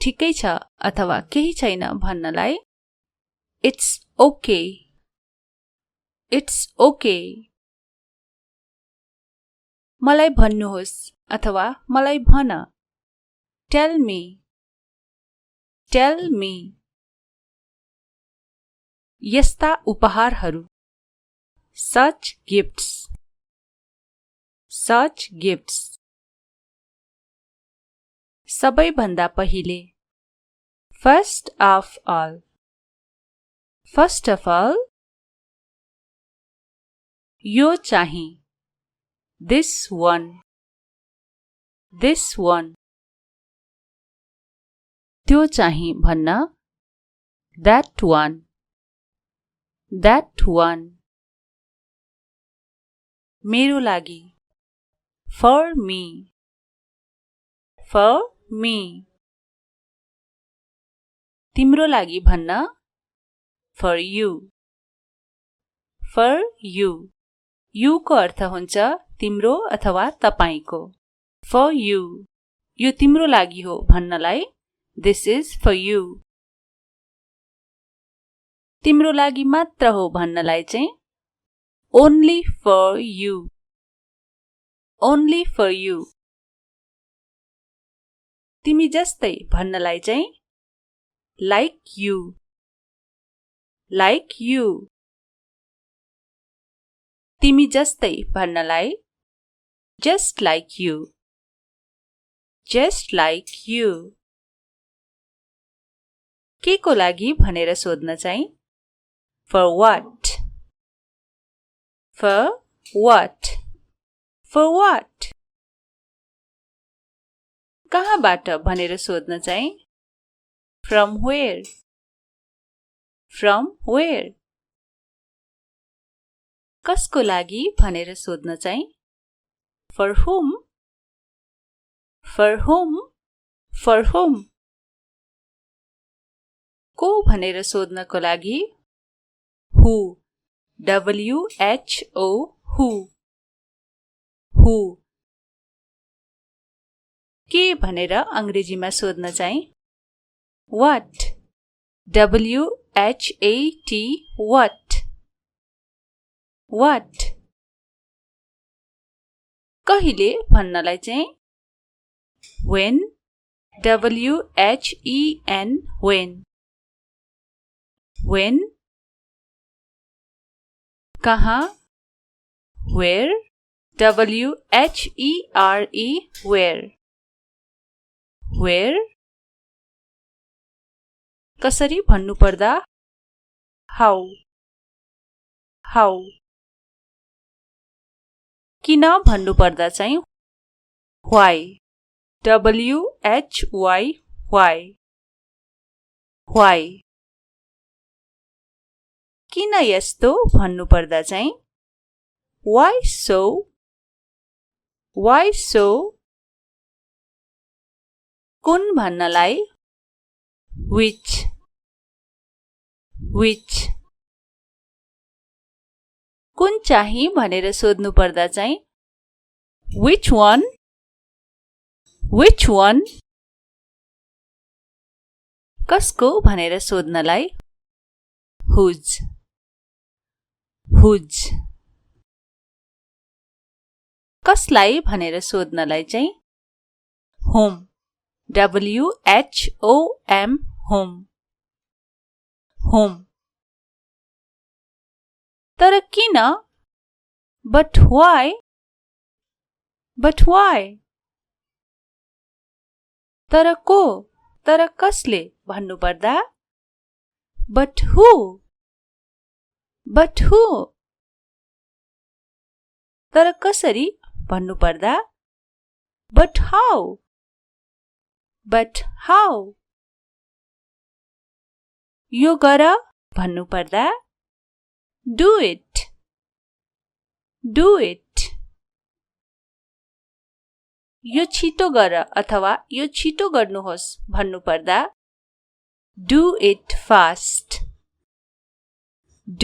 ठिकै छ अथवा केही छैन भन्नलाई इट्स ओके, इट्स ओके। मलाई भन्नुहोस् अथवा मलाई भन, टेल मी, टेल मी। यस्ता उपहारहरू, such gifts, such gifts। सबैभन्दा पहिले, first of all, first of all। यो चाहिँ, this one, this one। त्यो चाहिँ भन्न, that one, that one। मेरो लागि, for me, for me। तिम्रो लागि भन्न, for you, for you। you को अर्थ हुन्छ तिम्रो अथवा तपाईको। for you, यो तिम्रो लागि हो भन्नलाई this is for you। तिम्रो लागि मात्र हो भन्नलाई चाहिँ only for you, only for you। तिमी जस्तै भन्नलाई चाहिँ like you, like you। तिमी जस्तै भन्नलाई just like you, just like you। के को लागि भनेर सोध्न चाहिँ for what, for what, for what। कहाँबाट भनेर सोध्न चाहिँ from where, from where। कसको लागि भनेर सोध्न चाहिँ for whom, for whom, for whom। को भनेर सोध्नको लागि who, WHO, who, who। के भनेर अंग्रेजीमा सोध्न चाहिँ what, WHAT, what, what। कहिले भन्नलाई चाहिँ when, WHEN, when, when। कहाँ where, WHERE, where, where। कसरी भन्नु पर्दा how, how। किन भन्नु पर्दा चाहिँ why, WHY, why, why। किन यस्तो भन्नु पर्दा चाहिँ why so, why so। कुन भन्नलाई which, which। कुन चाहिँ भनेर सोध्नु पर्दा चाहिँ which one, which one। कसको भनेर सोध्नलाई whose, whose। कसलाई भनेर सोध्नलाई चाहिँ whom, WHOM, whom, whom। तर किन but why, but why। तर को, तर कसले भन्नु पर्दा but who, but who। तर कसरी भन्नु पर्दा but how, but how। यो गर भन्नु पर्दा do it, do it। यो छिटो गर अथवा यो छिटो गर्नुहोस् भन्नु पर्दा do it fast,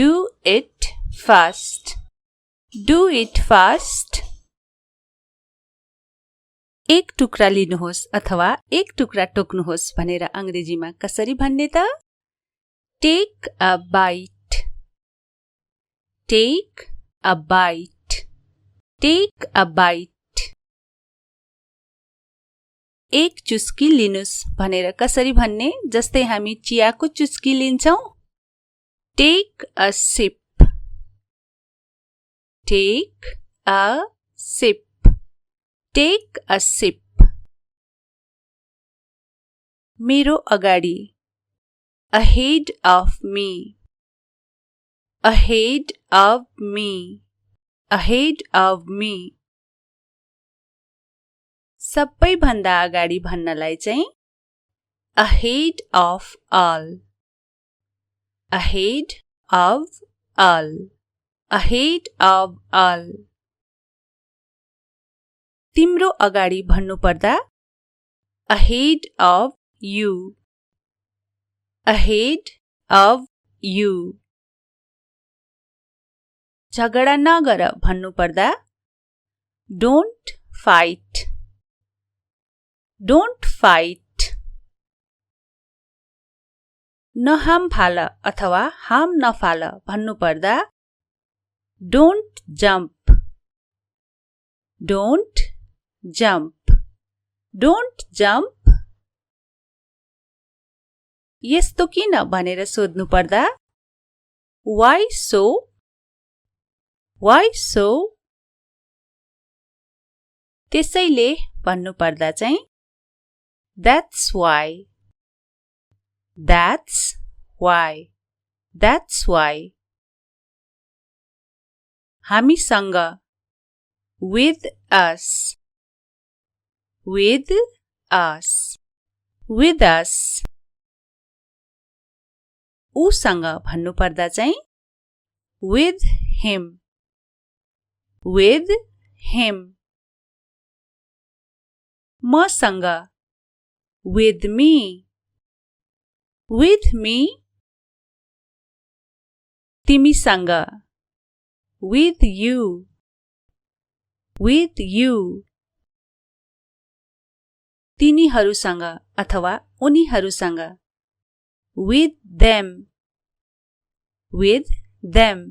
do it fast, do it fast। एक टुक्रा लिनुहोस् अथवा एक टुक्रा टोक्नुहोस् भनेर अंग्रेजीमा कसरी भन्ने त? Take a bite, take a bite, take a bite. एक चुस्की लिनुस् भनेर कसरी भन्ने? जस्तै हामी चियाको चुस्की लिन्छौं, टेक अ सिप, टेक अ सिप, टेक अ सिप। मेरो अगाडि, ahead of me, ahead of me, ahead of me। सबैभन्दा अगाडि भन्नलाई चाहिँ ahead of all, ahead of all, ahead of all। तिम्रो अगाडि भन्नुपर्दा ahead of you, ahead of you। झगडा नगर भन्नुपर्दा don't fight, don't fight। नहाम फाल अथवा हाम नफाल भन्नुपर्दा don't jump, don't jump, don't jump। यस्तो किन भनेर सोध्नु पर्दा why so, why so। त्यसैले भन्नुपर्दा चाहिँ that's why, that's why, that's why। हामीसँग with us, with us, with us। उसँग भन्नुपर्दा चाहिँ with him, with him। मसँग with me, with me। तिमीसँग with you, with you। तिनीहरूसँग अथवा उनीहरूसँग with them, with them।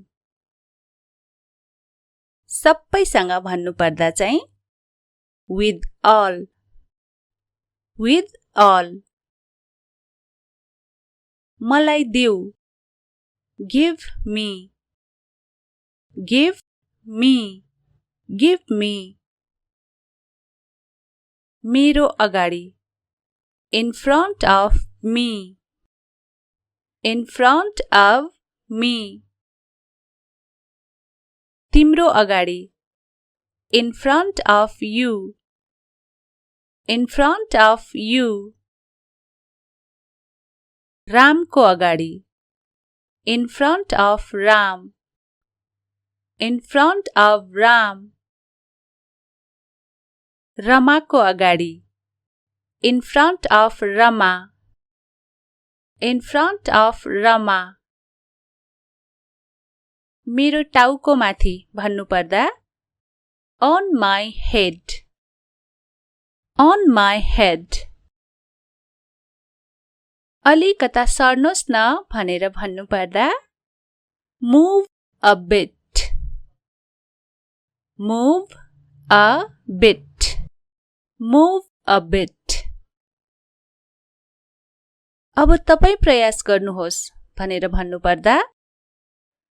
सबैसँग भन्नुपर्दा चाहिँ with all, with all। मलाई देऊ give me, give me, give me। मेरो अगाडि in front of me, in front of me। तिम्रो अगाडि in front of you, in front of you। रामको अगाडि in front of Ram, in front of Ram। रमाको अगाडि in front of Rama, in front of Rama। मेरो टाउको माथि भन्नुपर्दा on my head, on my head। अलिकता सर्नुहोस् न भनेर भन्नुपर्दा move a bit, move a bit, move a bit। अब तपाई प्रयास गर्नुहोस् भनेर भन्नुपर्दा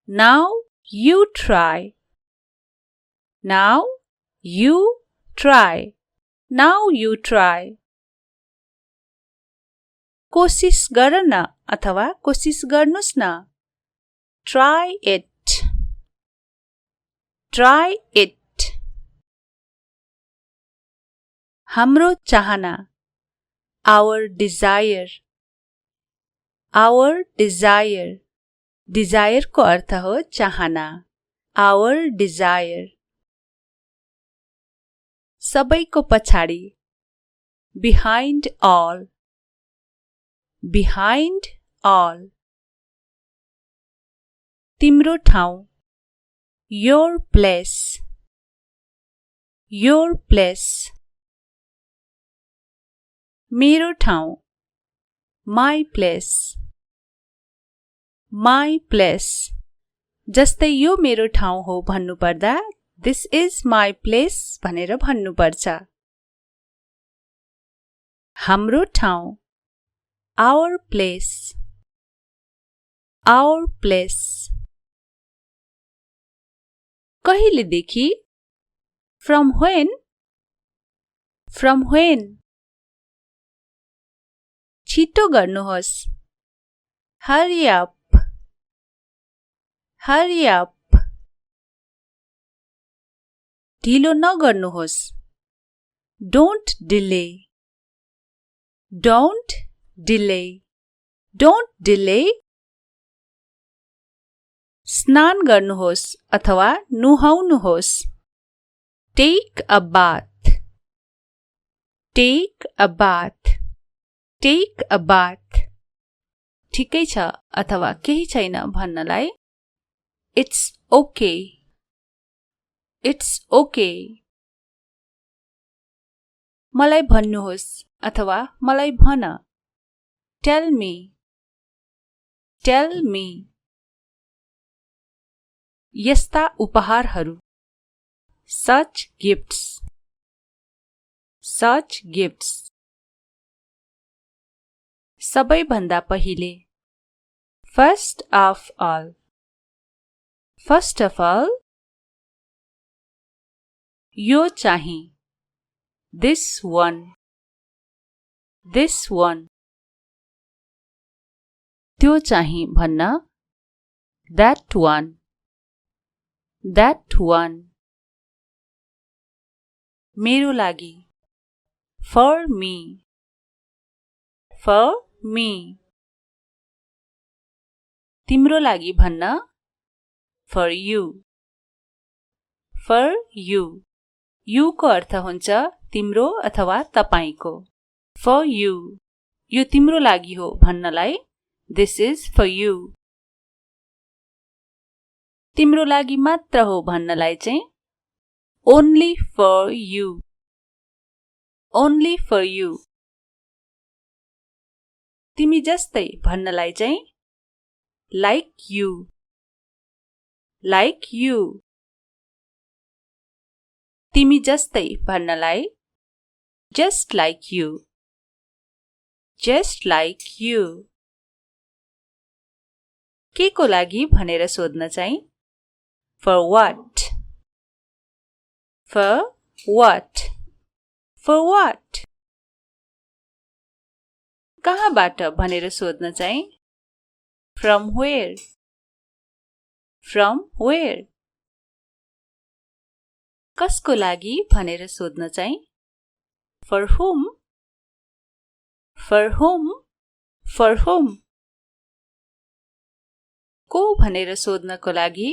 now you try, now you try, now you try। कोशिश गर न अथवा कोशिश गर्नुस् न try it, try it। हाम्रो चाहना our desire, our desire। desire को अर्थ हो चाहना, our desire। सबैको पछाडि behind all, behind all। तिम्रो ठाउँ your place, your place। मेरो ठाउँ, my place, my place. जस्तै यो मेरो ठाउँ हो भन्नुपर्दा this is my place भनेर भन्नुपर्छ। हाम्रो ठाउँ, our place, our place. कहिलेदेखि, from when, from when. छिटो गर्नुहोस्, hurry up, hurry up. ढिलो नगर्नुहोस्, don't delay, don't delay, don't delay. स्नान गर्नुहोस् अथवा नुहाउनुहोस्, take a bath, take a bath, take a bath. ठिकै छ अथवा केही छैन भन्नलाई it's okay, it's okay. मलाई भन्नुहोस् अथवा मलाई भन, tell me, tell me. यस्ता उपहारहरू, such gifts, such gifts. सबैभन्दा पहिले, first of all, first of all. यो चाहिँ, this one, this one. त्यो चाहिँ भन्न, that one, that one. मेरो लागि, for me, for me. तिम्रो लागि भन्न, for you, for you. You को अर्थ हुन्छ तिम्रो अथवा तपाईको। For you, यो तिम्रो लागि हो भन्नलाई this is for you. तिम्रो लागि मात्र हो भन्नलाई चाहिँ only for you, only for you. तिमी जस्तै भन्नलाई चाहिँ like you, like you. तिमी जस्तै भन्नलाई just like you, just like you. के को लागि भनेर सोध्न चाहिँ for what, for what, for what. कहाँबाट भनेर सोध्न चाहिँ from where, from where. कसको लागि भनेर सोध्न चाहिँ for whom, for whom, for whom. को भनेर सोध्नको लागि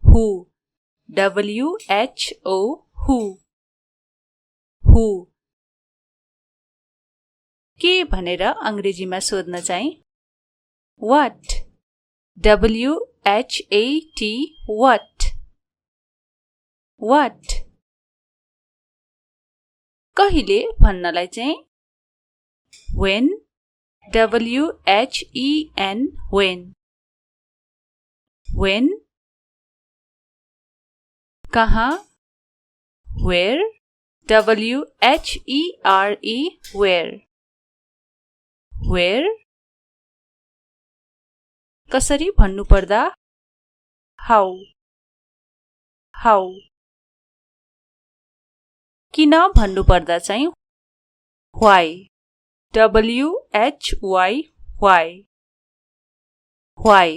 who, W-H-O, who, who. के भनेर अंग्रेजीमा सोध्न चाहिँ what, W-H-A-T, what, what. कहिले भन्नलाई चाहिँ when, W-H-E-N, when, when. कहाँ where, W-H-E-R-E, where, where. कसरी भन्नुपर्दा how, how. किन भन्नुपर्दा चाहिँ why, W-H-Y, why, why.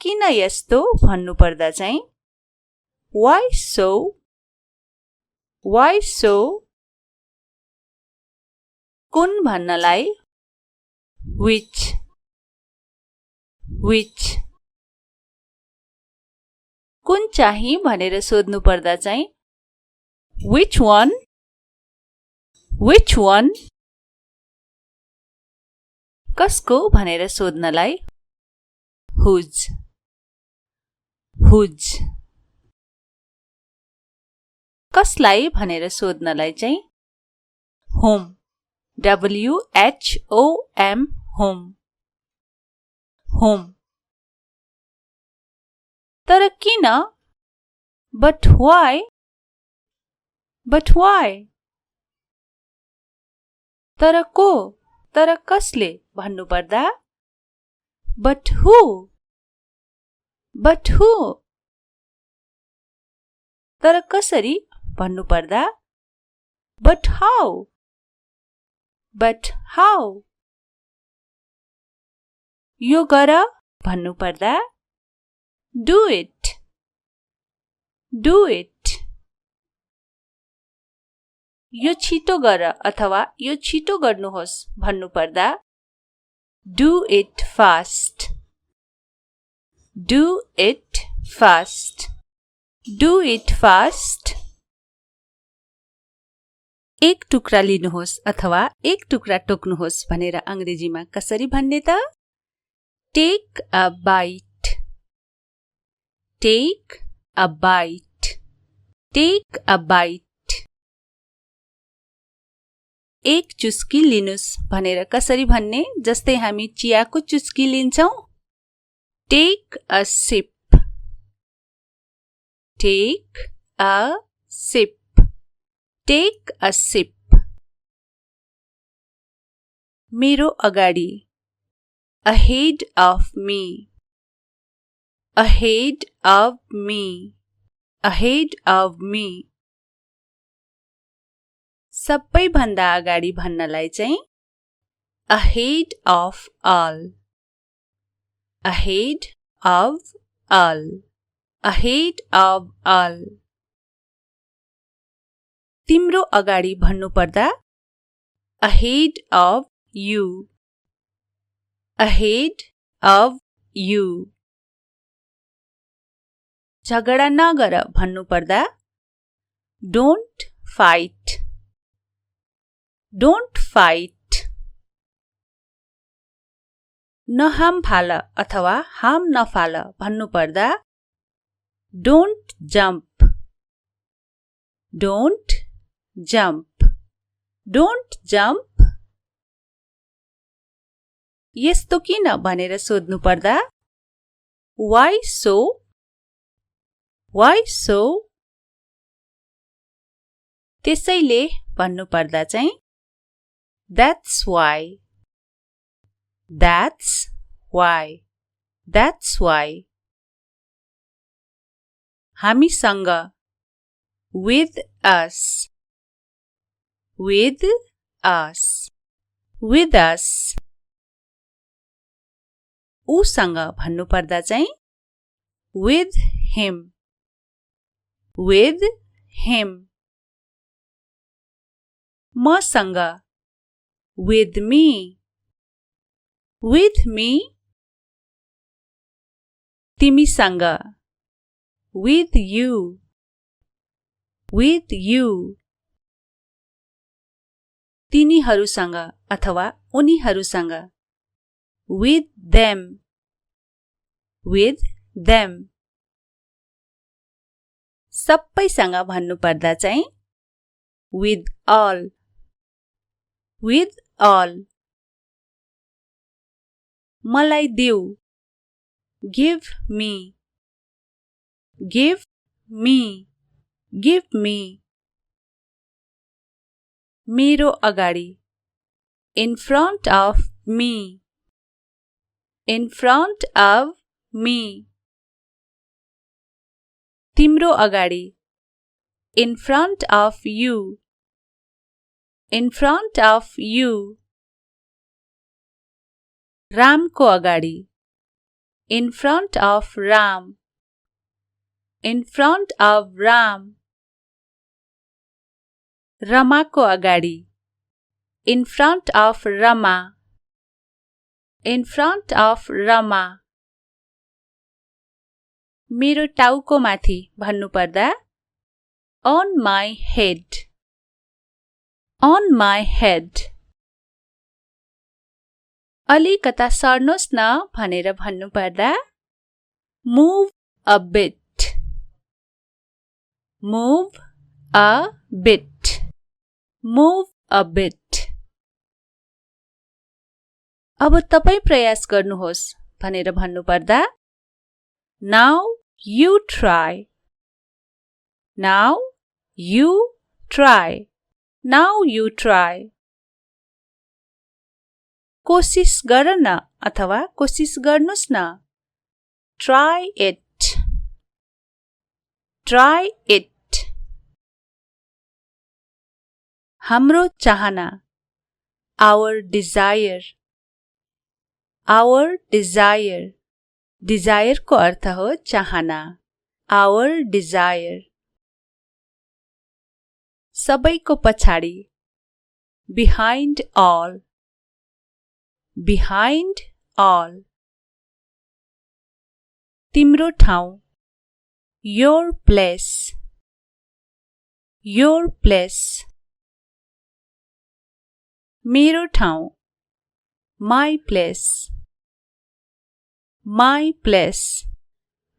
किन यस्तो भन्नुपर्दा चाहिँ why so, why so. कुन भन्नलाई which, which. कुन चाहिँ भनेर सोध्नु पर्दा चाहिँ which one, which one. कसको भनेर सोध्नलाई whose, whose. कसलाई भनेर सोध्नलाई चाहिँ home. WHOM, home. Home. तर किन? But why? But why? तर को? तर कसले भन्नु पर्दा? But who? But who? तर कसरी भन्नु पर्दा? But how? But how? यो गर भन्नु पर्दा? Do it. Do it. यो छिटो गर अथवा यो छिटो गर्नुहोस् भन्नु पर्दा? Do it fast. Do it fast. Do it fast. एक टुक्रा लिनुहोस् अथवा एक टुक्रा टोक्नुहोस् भनेर अंग्रेजीमा कसरी भन्ने त? Take a bite. Take a bite. Take a bite. एक चुस्की लिनुस् भनेर कसरी भन्ने? जस्तै हामी चियाको चुस्की लिन्छौं। Take a sip. Take a sip. Take a sip. मेरो अगाडि. Ahead of me. Ahead of me. Ahead of me. सबै भन्दा अगाडि भन्नलाई चाहिँ ahead of all. Ahead of all. Ahead of all. तिम्रो अगाडि भन्नु पर्दा ahead of you. Ahead of you. झगडा नगर भन्नु पर्दा don't fight. Don't fight. नहाम फाल अथवा हाम नफाल भन्नु पर्दा don't jump. Don't jump. Don't jump. यस्तो किन भनेर सोध्नु पर्दा why so? Why so? त्यसैले भन्नु पर्दा चाहिँ that's why. That's why. That's why. हामीसँग with us. With us. With us. उसँग भन्नु पर्दा चाहिँ with him. With him. मसँग with me. With me. तिमीसँग with you. With you. तिनीहरूसँग अथवा उनीहरूसँग with them. With them. सबैसँग भन्नु पर्दा चाहिँ with all. With all. मलाई देऊ. Give me. Give me. Give me. मेरो अगाडि. In front of me. In front of me. तिम्रो अगाडि. In front of you. In front of you. रामको अगाडि. In front of Ram. In front of Ram. रमाको अगाडि. In front of Rama. In front of Rama. मेरो टाउको माथि भन्नु पर्दा on my head. On my head. अलिकता सर्नुहोस् न भनेर भन्नु पर्दा move a bit. Move a bit. Move a bit. अब तपाई प्रयास गर्नुहोस् भनेर भन्नुपर्दा Now you try. Now you try. Now you try. कोशिश गर न अथवा कोशिश गर्नुस् न. Try it. Try it. हाम्रो चाहना. Our desire. Our desire. Desire को अर्थ हो चाहना. Our desire. सबैको पछाडि. Behind all. Behind all. तिम्रो ठाउँ. Your place. Your place. मेरो ठाउँ. My place. My place.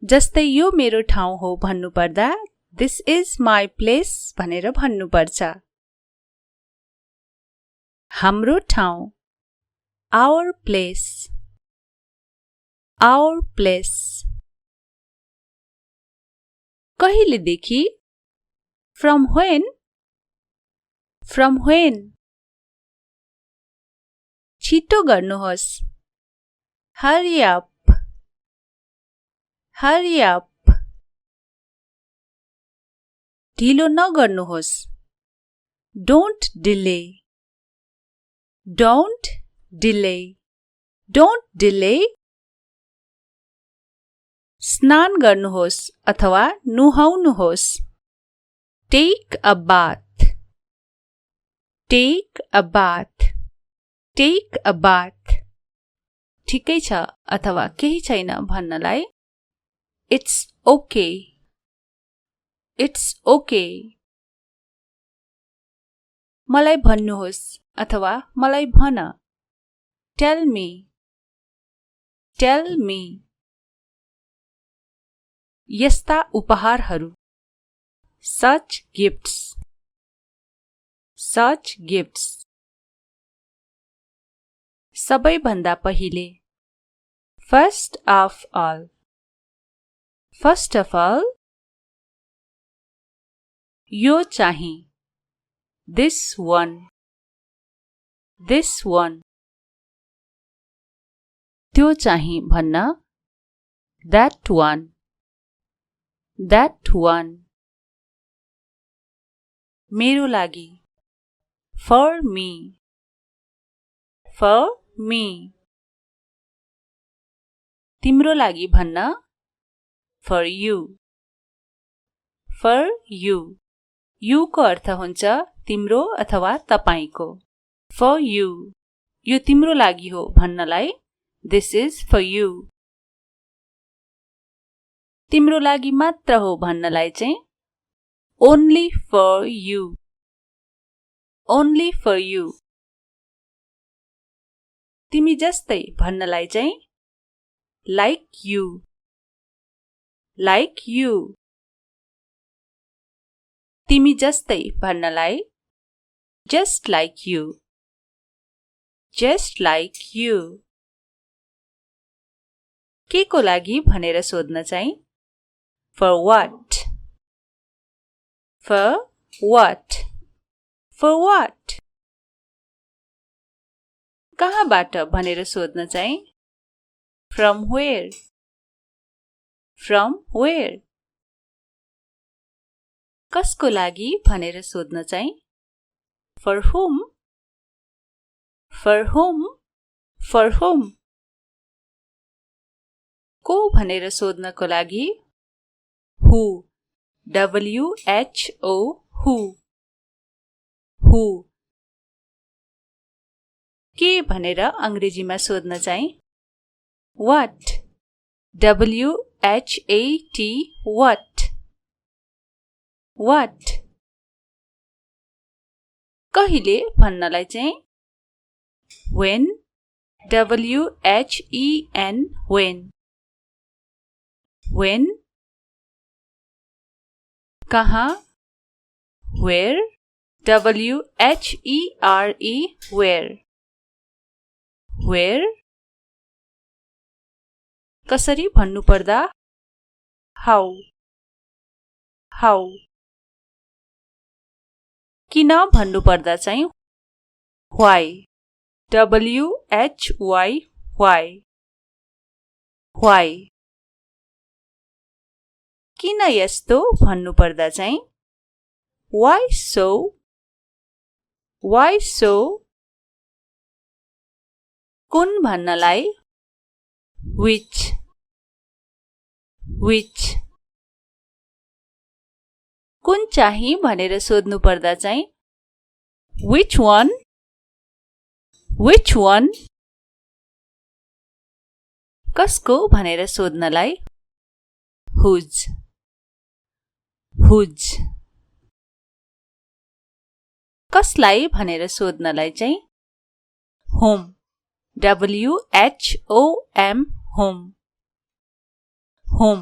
जस्तै यो मेरो ठाउँ हो भन्नुपर्दा This is my place भनेर भन्नुपर्छ. हाम्रो ठाउँ. Our place. Our place. कहिलेदेखि. From when. From when. छिटो गर्नुहोस्. Hurry up. Hurry up. ढिलो नगर्नुहोस्. Don't delay. Don't delay. Don't delay. स्नान गर्नुहोस् अथवा नुहाउनुहोस्. Take a bath. Take a bath. Take a bath. ठिकै छ अथवा केही छैन भन्नलाई It's okay. It's okay. मलाई भन्नुहोस् अथवा मलाई भन. Tell me. Tell me. यस्ता उपहारहरू. Such gifts. Such gifts. सबैभन्दा पहिले. First of all. First of all. यो चाहिँ. This one. This one. त्यो चाहिँ भन्न. That one. That one. मेरो लागि. For me. For me. तिम्रो लागि भन्न. For you. For you. You को अर्थ हुन्छ तिम्रो अथवा तपाईको. For you. यो तिम्रो लागि हो भन्नलाई This is for you. तिम्रो लागि मात्र हो भन्नलाई चाहिँ Only for you. Only for you. तिमी जस्तै भन्नलाई चाहिँ Like you. Like you. तिमी जस्तै भन्नलाई Just like you. Just like you. के को लागि भनेर सोध्न चाहिँ For what? For what? For what? कहाँबाट भनेर सोध्न चाहिँ From where? From where? कसको लागि भनेर सोध्न चाहिँ For whom? For whom? For whom? को भनेर सोध्नको लागि Who? W-H-O. Who? Who? के भनेर अंग्रेजीमा सोध्न चाहिँ What? W-H-A-T. What? What? कहिले भन्नलाई चाहिँ When. W-H-E-N. When. When. कहाँ. Where. W-H-E-R-E, where. Where. कसरी भन्नु पर्दा how. How. किन भन्नु पर्दा चाहिँ why. W-H-Y, why. Why. किन यस्तो भन्नु पर्दा चाहिँ why so. Why so. कुन भन्नलाई which. Which. कुन चाहिँ भनेर सोध्नु पर्दा चाहिँ which one. Which one. कसको भनेर सोध्नलाई whose. Whose. कसलाई भनेर सोध्नलाई चाहिँ whom. W-H-O-M, whom. Whom.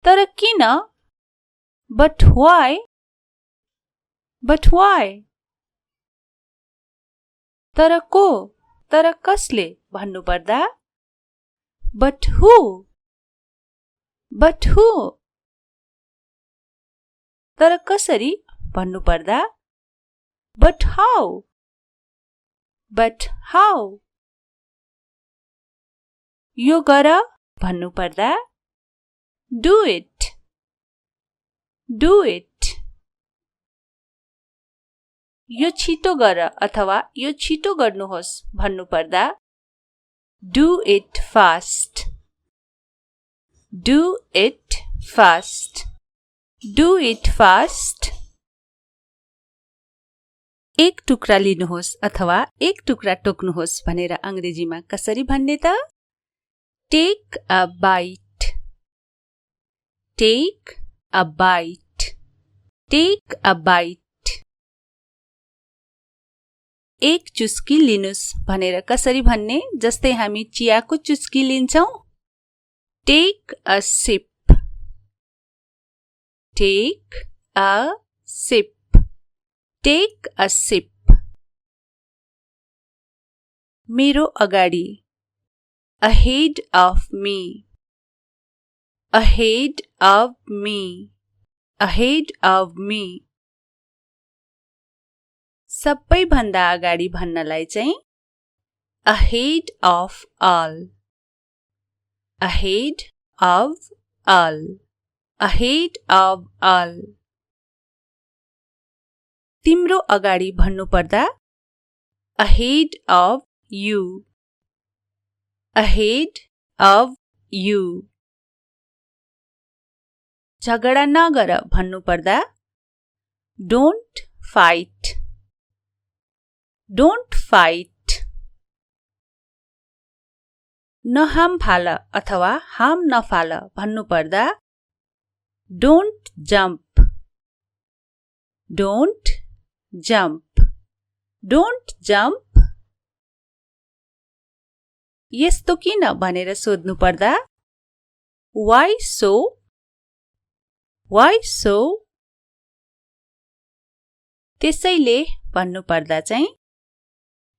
तर किन but why. But why. तर को तर कसले भन्नु पर्दा but who. But who. तर कसरी भन्नु पर्दा but how. But how. यो गर भन्नु पर्दा do it. Do it. यो छिटो गर अथवा यो छिटो गर्नुहोस् भन्नु पर्दा do it fast. Do it fast. Do it fast. एक टुक्रा लिनुहोस् अथवा एक टुक्रा टोक्नुहोस् भनेर अंग्रेजीमा कसरी भन्ने त take a bite. Take a bite. Take a bite. एक चुस्की लिनुस् भनेर कसरी भन्ने जस्तै हामी चियाको चुस्की लिन्छौं take a sip. Take a sip. Take a sip. मेरो अगाडि ahead of me. Ahead of me. Ahead of me. सबै भन्दा अगाडि भन्नलाई चाहिँ ahead of all. Ahead of all. Ahead of all. तिम्रो अगाडि भन्नु पर्दा ahead of you. Ahead of you. झगडा नगर भन्नु पर्दा don't fight. Don't fight. नहाम फाल अथवा हाम नफाल भन्नु पर्दा don't jump. Don't jump. Don't jump. यस्तो किन भनेर सोध्नु पर्दा why so. Why so. त्यसैले भन्नु पर्दा चाहिँ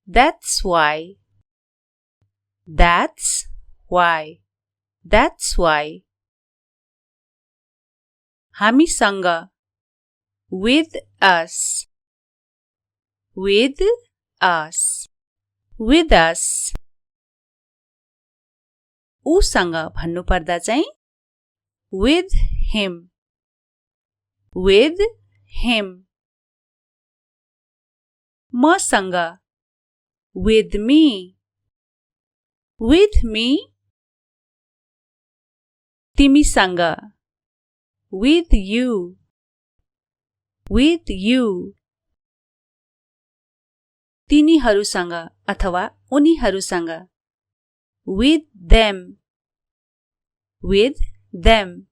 that's why. That's why. That's why. हामीसँग with us. With us. With us. उसँग भन्नु पर्दा चाहिँ with him. With him. मसँग with me. With me. तिमीसँग with you. With you. तिनीहरूसँग अथवा उनीहरूसँग with them. With them.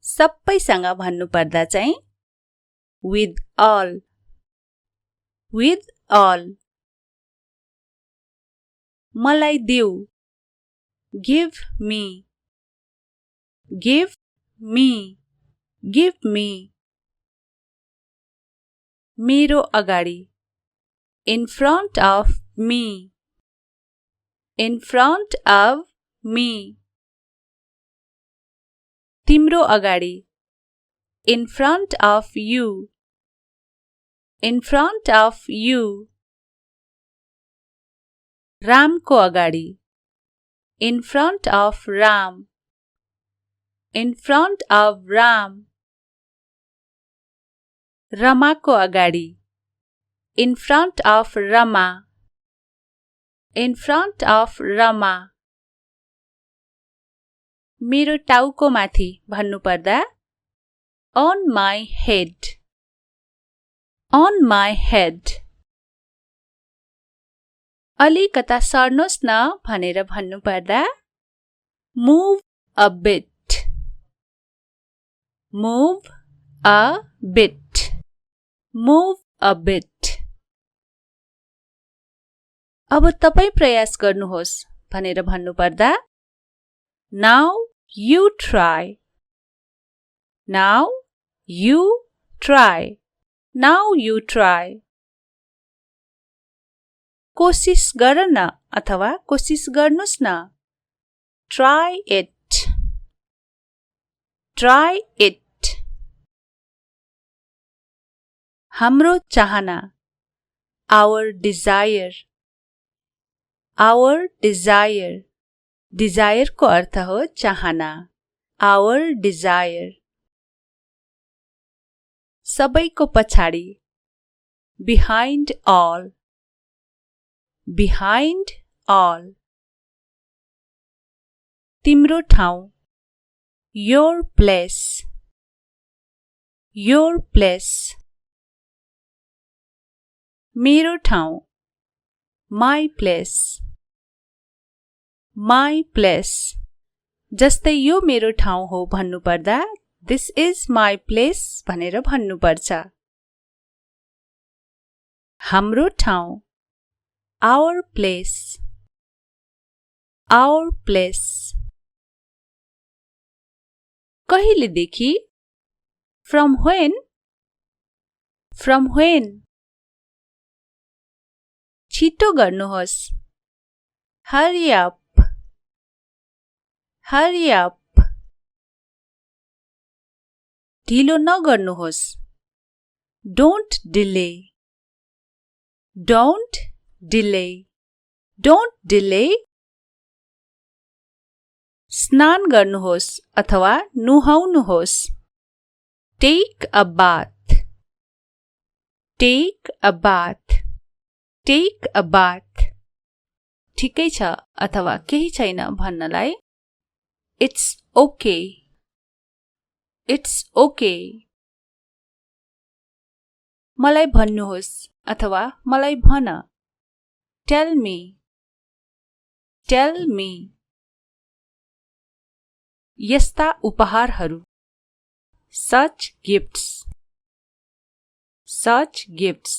सबैसँग भन्नु पर्दा चाहिँ with all. With all. मलाई देऊ give me. Give me. Give me. मेरो अगाडि. In front of me. In front of me. तिम्रो अगाडि. In front of you. In front of you. रामको अगाडि. In front of Ram. In front of Ram. रमाको अगाडि. In front of Rama. In front of Rama. मेरो टाउको माथि भन्नु पर्दा on my head. On my head. अलिकता सर्नुहोस् न भनेर भन्नु पर्दा move a bit. Move a bit. Move a bit. अब तपाई प्रयास गर्नुहोस् भनेर भन्नु पर्दा now you try. Now you try. Now you try. कोशिश गर न अथवा कोशिश गर्नुस् न. Try it. Try it. हाम्रो चाहना. Our desire. Our desire. Desire को अर्थ हो चाहना. Our desire. सबैको पछाडि. Behind all. Behind all. तिम्रो ठाउँ. Your place. Your place. मेरो ठाउँ. My place. My place. जस्तै यो मेरो ठाउँ हो भन्नु पर्दा This is my place भनेर भन्नु पर्छ. हाम्रो ठाउँ. Our place. Our place. कहिलेदेखि. From when. From when. छिटो गर्नुहोस्. Hurry up. Hurry up. ढिलो नगर्नुहोस्. Don't delay. Don't delay. Don't delay. स्नान गर्नुहोस् अथवा नुहाउनुहोस्. Take a bath. Take a bath. Take a bath. ठिकै छ अथवा केही छैन भन्नलाई It's okay. It's okay. मलाई भन्नुहोस् अथवा मलाई भन. Tell me. Tell me. यस्ता उपहारहरू. Such gifts. Such gifts.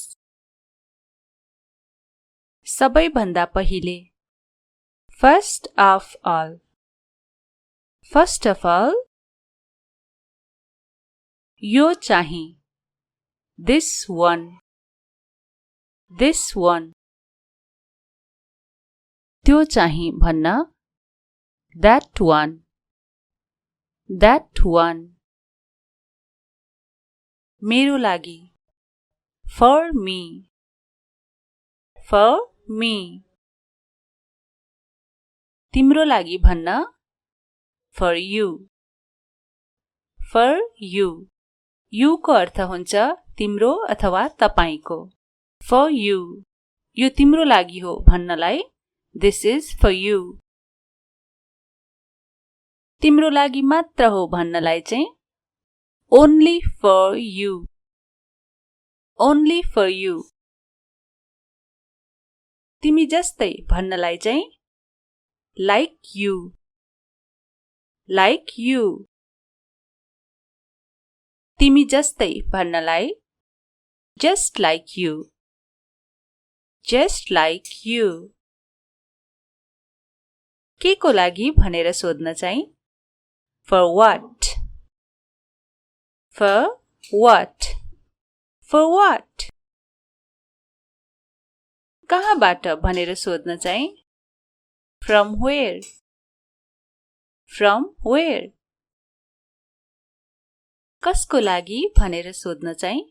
सबैभन्दा पहिले. First of all. First of all. यो चाहिँ. This one. This one. त्यो चाहिँ भन्न. That one. That one. मेरो लागि. For me. For me. तिम्रो लागि भन्न. For you. For you. You को अर्थ हुन्छ तिम्रो अथवा तपाईको. For you. यो तिम्रो लागि हो भन्नलाई This is for you. तिम्रो लागि मात्र हो भन्नलाई चाहिँ Only for you. Only for you. तिमी जस्तै भन्नलाई चाहिँ Like you. Like you. तिमी जस्तै भन्नलाई Just like you. Just like you. के को लागि भनेर सोध्न चाहिँ For what. For what? For what? कहाँबाट भनेर सोध्न चाहिँ From where? From where? कसको लागि भनेर सोध्न चाहिँ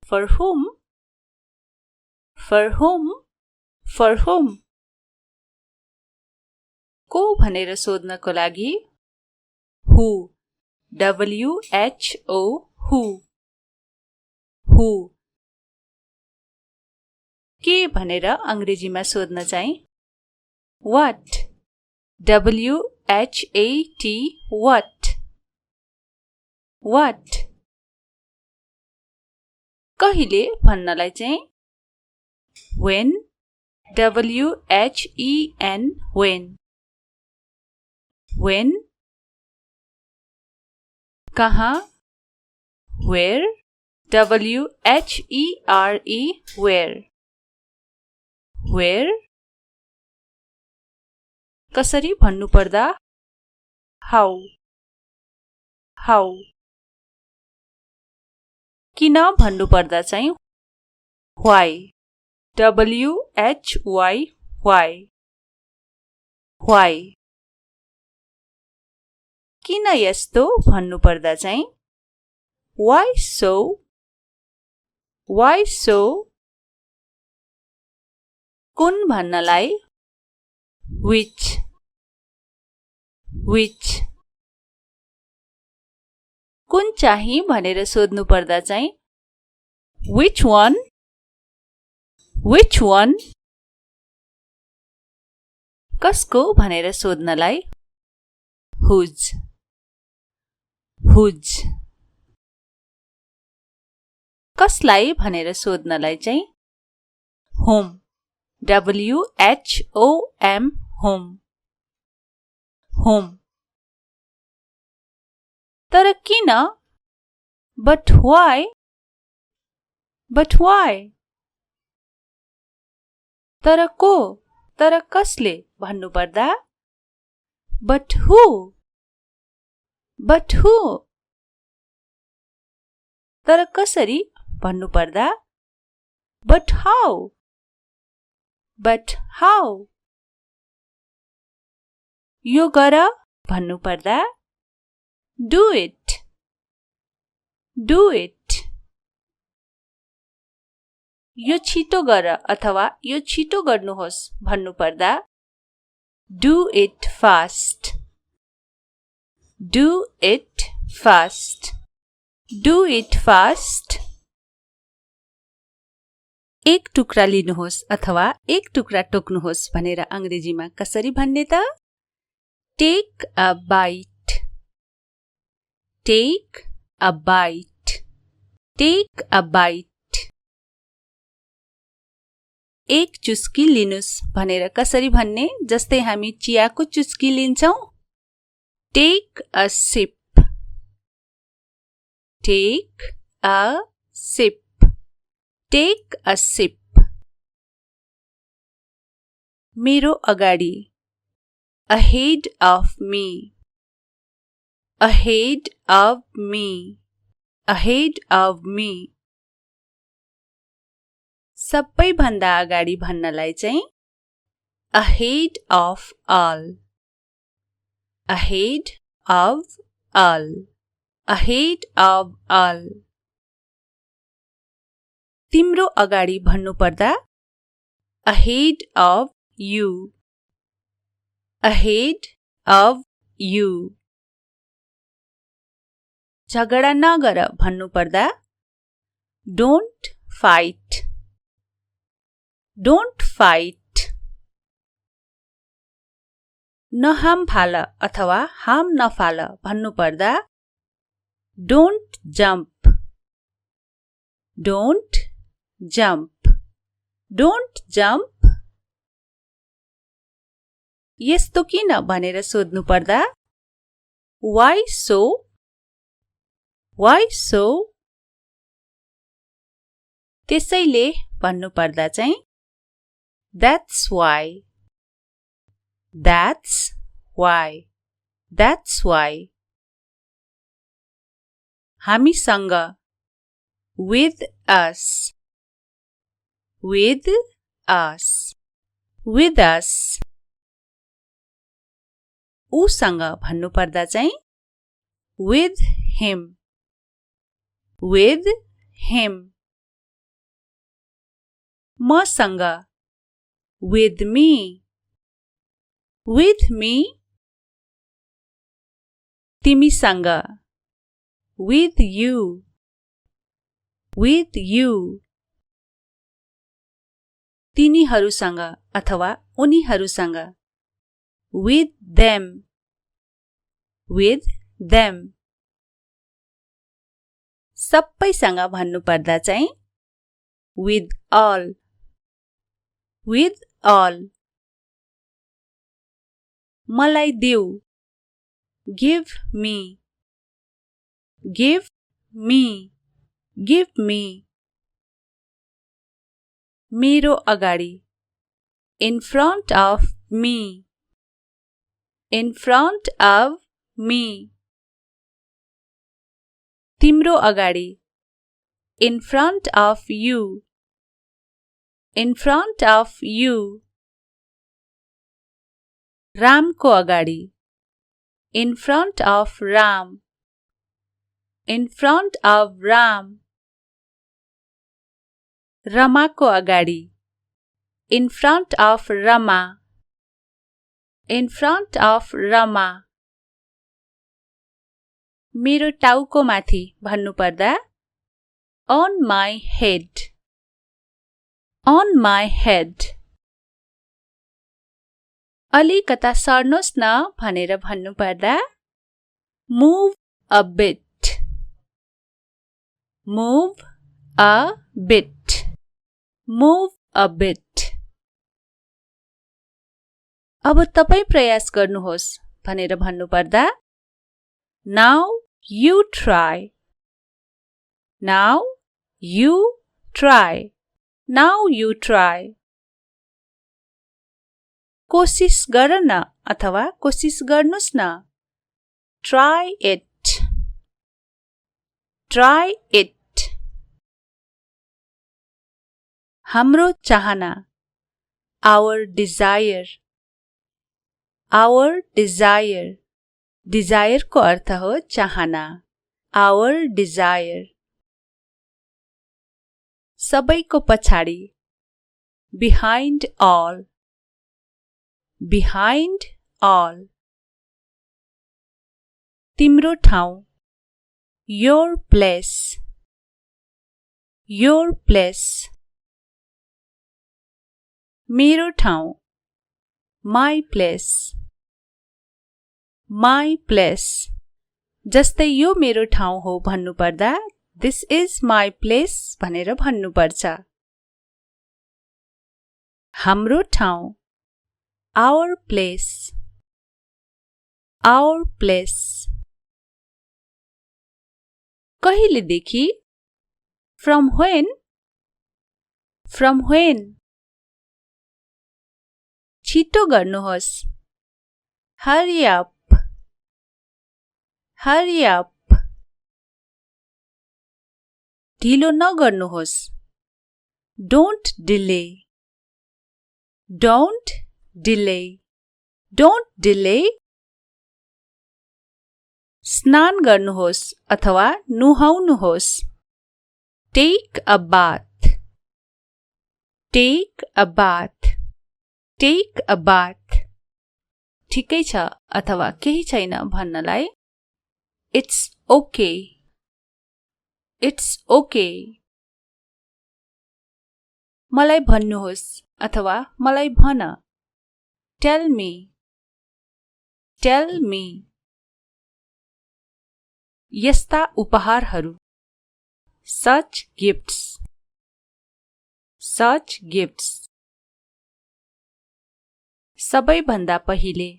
For whom? For whom? For whom? को भनेर सोध्नको लागि Who? W-H-O, who? Who? के भनेर अंग्रेजीमा सोध्न चाहिँ What? W-H-A-T, what? What? कहिले भन्नलाई चाहिँ When? W-H-E-N, when? When? कहाँ Where? W-H-E-R-E, where? Where? कसरी भन्नु पर्दा How? How? किन भन्नु पर्दा चाहिँ Why? W-H-Y, why? Why? किन यस्तो भन्नु पर्दा चाहिँ Why so? Why so? कुन भन्नलाई Which? Which? कुन चाहिँ भनेर सोध्नु पर्दा चाहिँ Which one? Which one? कसको भनेर सोध्नलाई Whose? Whose? कसलाई भनेर सोध्नलाई चाहिँ Whom? W-H-O-M, whom? Whom? तर किन But why? But why? तर को तर कसले भन्नु पर्दा But who? But who? तर कसरी भन्नु पर्दा But how? But how? यो गर भन्नु पर्दा Do it. Do it. यो छिटो गर अथवा यो छिटो गर्नुहोस् भन्नु पर्दा Do it fast. Do it fast. Do it fast. एक टुक्रा लिनुहोस् अथवा एक टुक्रा टोक्नुहोस् भनेर अंग्रेजीमा कसरी भन्ने त Take a bite. Take a bite. Take a bite. एक चुस्की लिनुस् भनेर कसरी भन्ने जस्तै हामी चियाको चुस्की लिन्छौं Take a sip. Take a sip. Take a sip. मेरो अगाडि Ahead of me. Ahead of me. Ahead of me. सबै भन्दा अगाडि भन्नलाई चाहिँ Ahead of all. Ahead of all. Ahead of all. तिम्रो अगाडि भन्नु पर्दा Ahead of you. Ahead of you. झगडा नगर भन्नु पर्दा Don't fight. Don't fight. नहाम फाल अथवा हाम नफाल भन्नु पर्दा Don't jump. Don't jump. Don't jump. यस्तो किन भनेर सोध्नु पर्दा Why so? Why so? त्यसैले भन्नु पर्दा चाहिँ That's why. That's why. That's why. हामीसँग with us with us with us उसँग भन्नुपर्दा चाहिँ with him with him मसँग with me तिमीसँग with you तिनीहरूसँग अथवा उनीहरूसँग with them सबैसँग भन्नुपर्दा चाहिँ with all मलाई देऊ give me मेरो अगाडि in front of me तिम्रो अगाडि in front of you रामको अगाडि in front of Ram रमाको अगाडि in front of Rama मेरो टाउको माथि भन्नुपर्दा on my head अलिकता सर्नुहोस् न भनेर भन्नुपर्दा move a bit अब तपाई प्रयास गर्नुहोस् भनेर भन्नुपर्दा now you try कोशिश गर न अथवा कोशिश गर्नुस् न try it हाम्रो चाहना our desire desire को अर्थ हो चाहना our desire सबैको पछाडि behind all तिम्रो ठाउँ your place मेरो ठाउँ my place जस्तै यो मेरो ठाउँ हो भन्नुपर्दा this is my place भनेर भन्नुपर्छ हाम्रो ठाउँ our place कहिलेदेखि from when छिटो गर्नुहोस् hurry up ढिलो नगर्नुहोस् don't delay स्नान गर्नुहोस् अथवा नुहाउनुहोस् take a bath ठिकै छ अथवा केही छैन भन्नलाई it's okay मलाई भन्नुहोस् अथवा मलाई भन tell me यस्ता उपहारहरू such gifts सबैभन्दा पहिले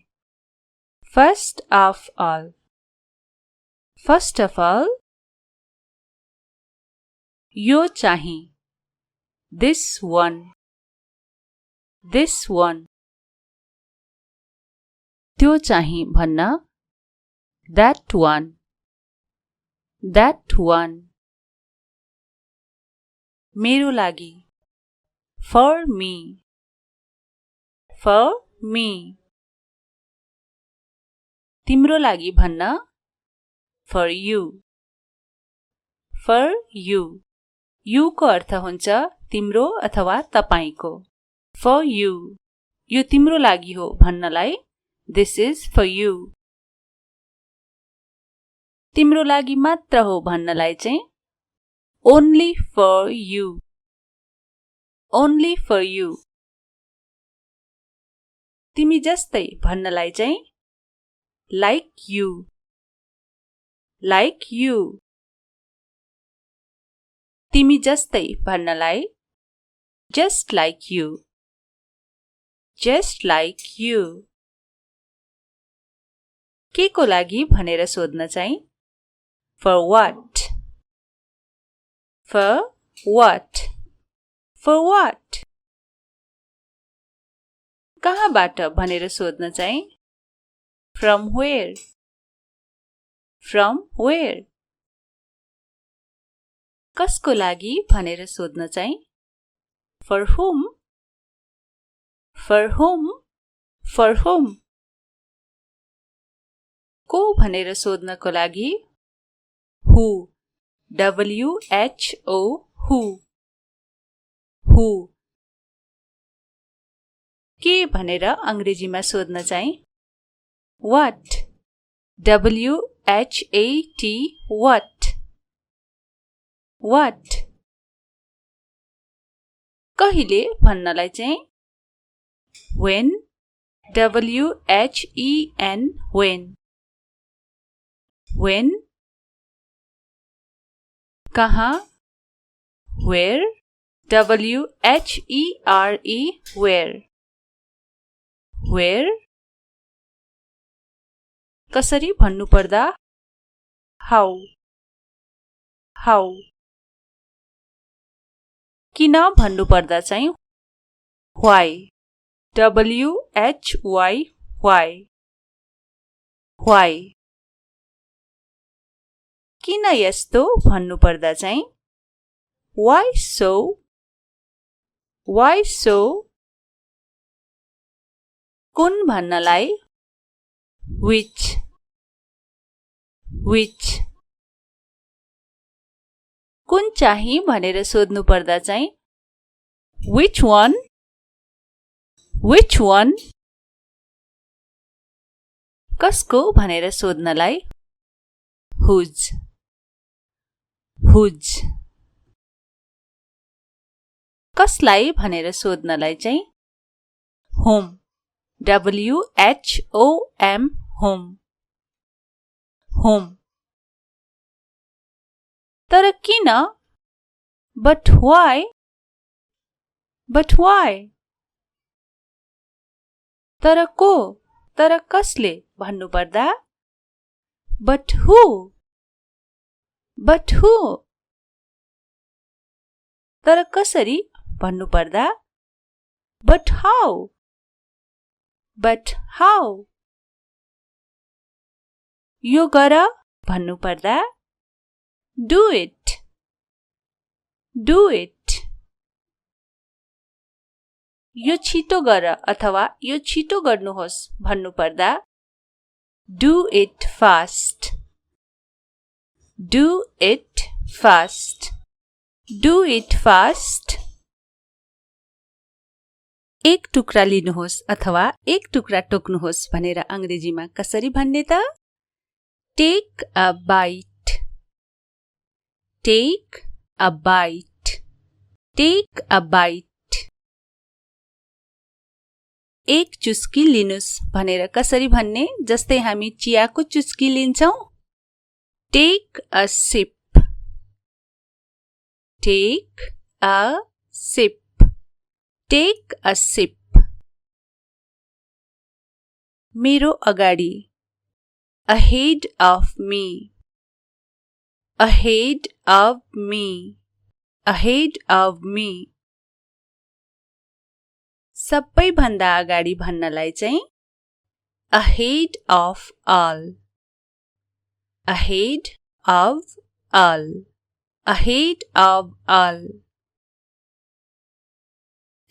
first of all यो चाहिँ this one त्यो चाहिँ भन्न that one That one. मेरो लागि. For me. For me. तिम्रो लागि भन्न. For you. For you. You को अर्थ हुन्छ तिम्रो अथवा तपाईको. For you. यो तिम्रो लागि हो भन्नलाई This is for you. तिम्रो लागि मात्र हो भन्नलाई चाहिँ Only for you. Only for you. तिमी जस्तै भन्नलाई चाहिँ Like you. Like you. तिमी जस्तै भन्नलाई Just like you. Just like you. के को लागि भनेर सोध्न चाहिँ For what? For what? For what? कहाँबाट भनेर सोध्न चाहिँ From where? From where? कसको लागि भनेर सोध्न चाहिँ For whom? For whom? For whom? को भनेर सोध्नको लागि Who? W-H-O. Who? Who? के भनेर अंग्रेजीमा सोध्न चाहिँ What? W-H-A-T. What? What? कहिले भन्नलाई चाहिँ When? W-H-E-N. When? When? कहाँ Where? W-H-E-R-E. Where? Where? कसरी भन्नु पर्दा How? How? किन भन्नु पर्दा चाहिँ Why? W-H-Y. Why? Why? किन यस्तो भन्नु पर्दा चाहिँ Why so? Why so? कुन भन्नलाई Which? Which? कुन चाहिँ भनेर सोध्नु पर्दा चाहिँ Which one? Which one? कसको भनेर सोध्नलाई Whose? Whose? कसलाई भनेर सोध्नलाई चाहिँ Whom? W-H-O-M. Whom? Whom? तर किन But why? But why? तर को तर कसले भन्नु पर्दा But who? But who? तर कसरी भन्नु पर्दा But how? But how? यो गर भन्नु पर्दा Do it. Do it. यो छिटो गर अथवा यो छिटो गर्नुहोस् भन्नु पर्दा Do it fast. Do it fast. Do it fast. एक टुक्रा लिनुहोस् अथवा एक टुक्रा टोक्नुहोस् भनेर अंग्रेजीमा कसरी भन्ने त Take a bite. Take a bite. Take a bite. एक चुस्की लिनुस् भनेर कसरी भन्ने जस्तै हामी चियाको चुस्की लिन्छौं Take a sip. Take a sip. Take a sip. मेरो अगाडि Ahead of me. Ahead of me. Ahead of me. सबै भन्दा अगाडि भन्नलाई चाहिँ Ahead of all. Ahead of all. Ahead of all.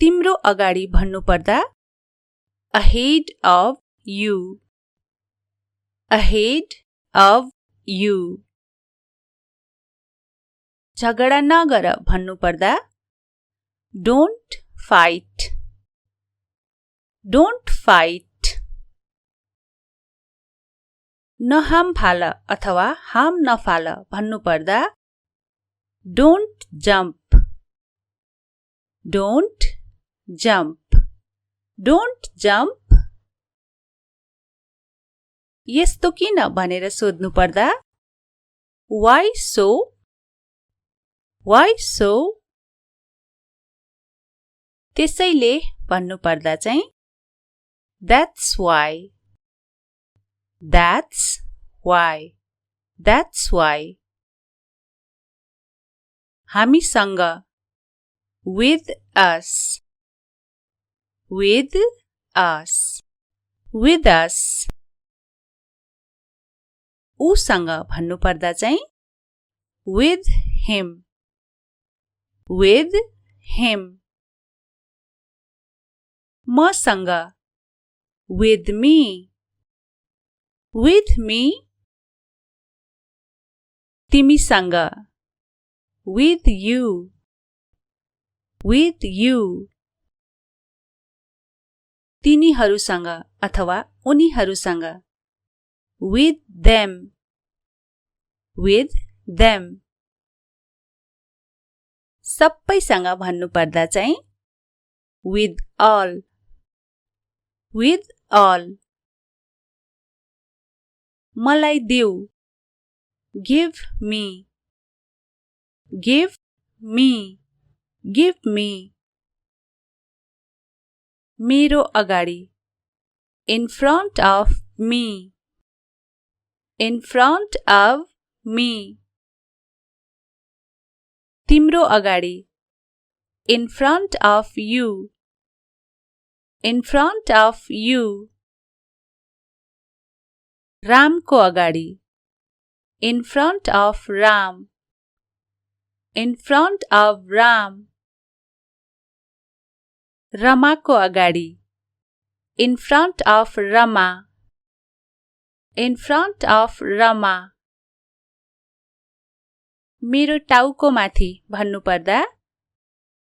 तिम्रो अगाडि भन्नुपर्दा ahead of you. Ahead of you. झगडा नगर भन्नुपर्दा don't fight. Don't fight. नहाम फाल अथवा हाम नफाल भन्नुपर्दा don't jump. Don't jump. Don't jump. यस्तो किन भनेर सोध्नुपर्दा why so? Why so? त्यसैले भन्नुपर्दा चाहिँ that's why. That's why. That's why. हामीसँग with us. With us. With us. उसँग भन्नुपर्दा चाहिँ with him. With him. मसँग with me. With me. तिमीसँग with you. With you. तिनीहरूसँग अथवा उनीहरूसँग with them. With them. सबैसँग भन्नुपर्दा चाहिँ with all. With all. मलाई देऊ give me. Give me. Give me. मेरो अगाडि in front of me. In front of me. तिम्रो अगाडि in front of you. In front of you. रामको अगाडि in front of Ram. In front of Ram. रमाको अगाडि in front of Rama. In front of Rama. मेरो टाउको माथि भन्नुपर्दा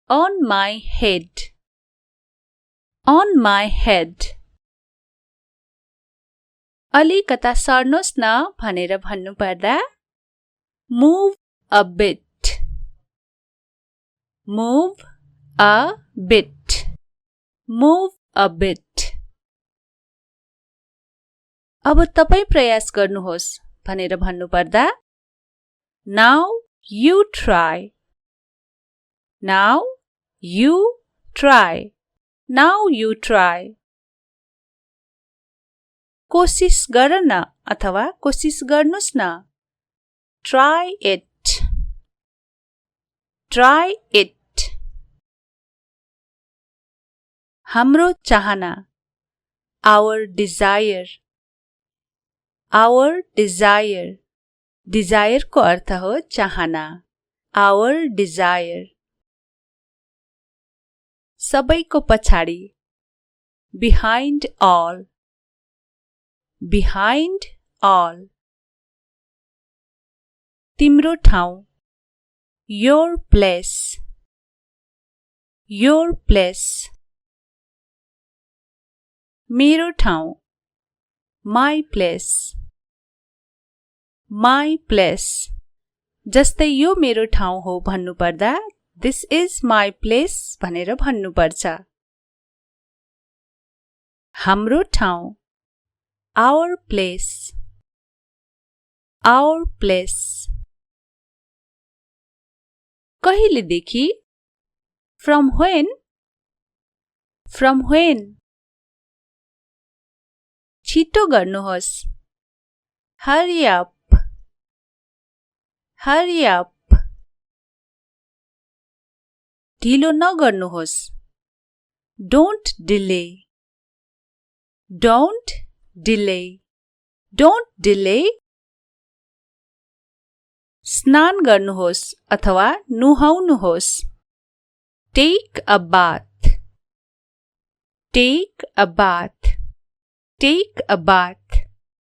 on my head. On my head. अलिकता सर्नुहोस् न भनेर भन्नुपर्दा move a bit. Move a bit. Move a bit. अब तपाई प्रयास गर्नुहोस् भनेर भन्नुपर्दा now you try. Now you try. Now you try. कोशिश गर न अथवा कोशिश गर्नुस् न try it. Try it. हाम्रो चाहना our desire. Our desire. Desire को अर्थ हो चाहना. Our desire. सबैको पछाडि behind all. Behind all. तिम्रो ठाउँ your place. Your place. मेरो ठाउँ my place. My place. जस्तै यो मेरो ठाउँ हो भन्नुपर्दा this is my place भनेर भन्नुपर्छ. हाम्रो ठाउँ our place. Our place. कहिलेदेखि from when. From when. छिटो गर्नुहोस् hurry up. Hurry up. ढिलो नगर्नुहोस् don't delay. Don't delay. Don't delay. स्नान गर्नुहोस् अथवा नुहाउनुहोस्। Take a bath, take a bath, take a bath.